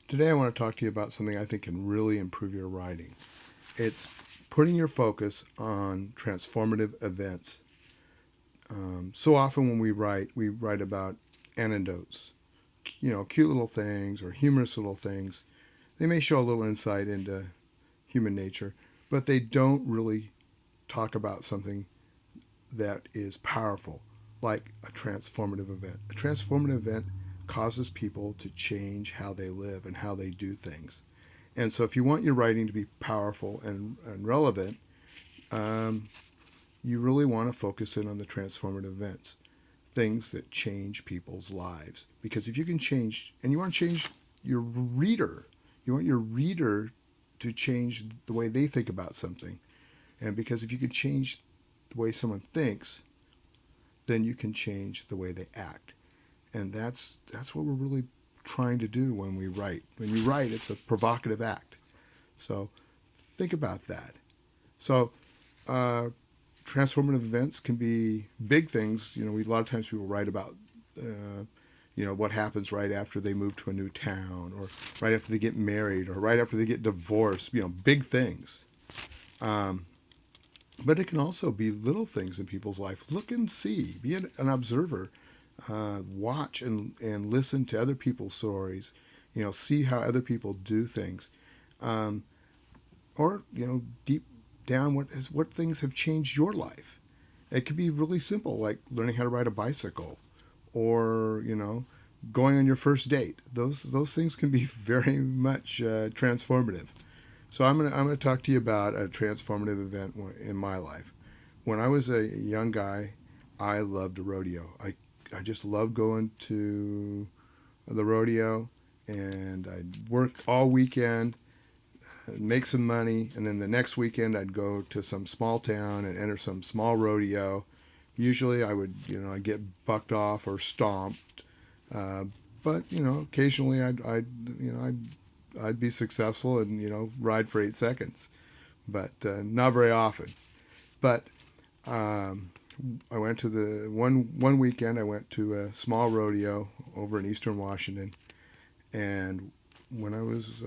Today I want to talk to you about something I think can really improve your writing. It's putting your focus on transformative events. So often when we write about anecdotes, cute little things or humorous little things. They may show a little insight into human nature, but they don't really talk about something that is powerful, like a transformative event. A transformative event causes people to change how they live and how they do things. And so, if you want your writing to be powerful and relevant, um, you really want to focus in on the transformative events, things that change people's lives. Because if you can change, and you want to change your reader, you want your reader to change the way they think about something. And because if you can change the way someone thinks, then you can change the way they act. And that's what we're really trying to do when we write. When you write, it's a provocative act. So think about that. So uh, transformative events can be big things. A lot of times people write about, what happens right after they move to a new town, or right after they get married, or right after they get divorced. Big things. Um, but it can also be little things in people's life. Look and see. Be an observer. Watch and listen to other people's stories. See how other people do things. Um, or deep down, what things have changed your life. It could be really simple, like learning how to ride a bicycle, or going on your first date. Those things can be very much transformative. So I'm gonna talk to you about a transformative event in my life. When I was a young guy, I loved a rodeo. I just loved going to the rodeo, and I'd work all weekend, make some money, and then the next weekend I'd go to some small town and enter some small rodeo. Usually I would, I'd get bucked off or stomped, uh, but occasionally I'd be successful and ride for 8 seconds, but not very often. But um, I went to the one weekend. I went to a small rodeo over in Eastern Washington, and when I was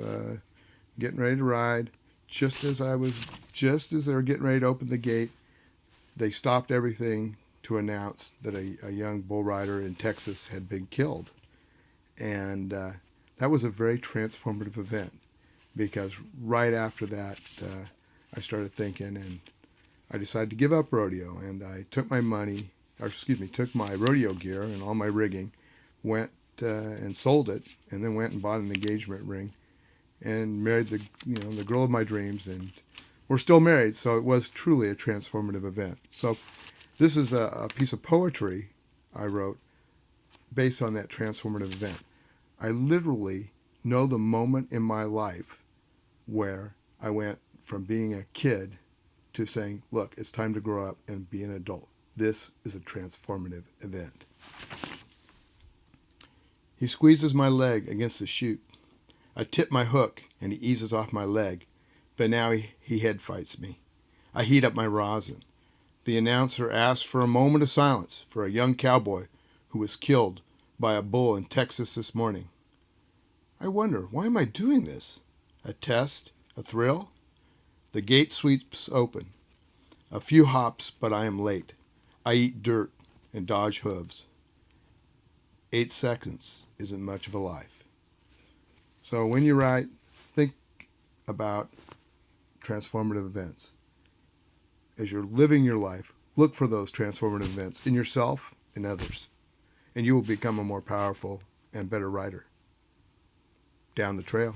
getting ready to ride, just as they were getting ready to open the gate, they stopped everything to announce that a young bull rider in Texas had been killed, and that was a very transformative event because right after that, I started thinking, and I decided to give up rodeo, and I took my money, or excuse me, took my rodeo gear and all my rigging, went and sold it, and then went and bought an engagement ring and married the girl of my dreams, and we're still married. So it was truly a transformative event. So this is a piece of poetry I wrote based on that transformative event. I literally know the moment in my life where I went from being a kid to saying, look, it's time to grow up and be an adult. This is a transformative event. He squeezes my leg against the chute. I tip my hook and he eases off my leg, but now he head fights me. I heat up my rosin. The announcer asks for a moment of silence for a young cowboy who was killed by a bull in Texas this morning. I wonder, why am I doing this? A test? A thrill? The gate sweeps open. A few hops, but I am late. I eat dirt and dodge hooves. 8 seconds isn't much of a life. So when you write, think about transformative events. As you're living your life, look for those transformative events in yourself and others, and you will become a more powerful and better writer. Down the trail.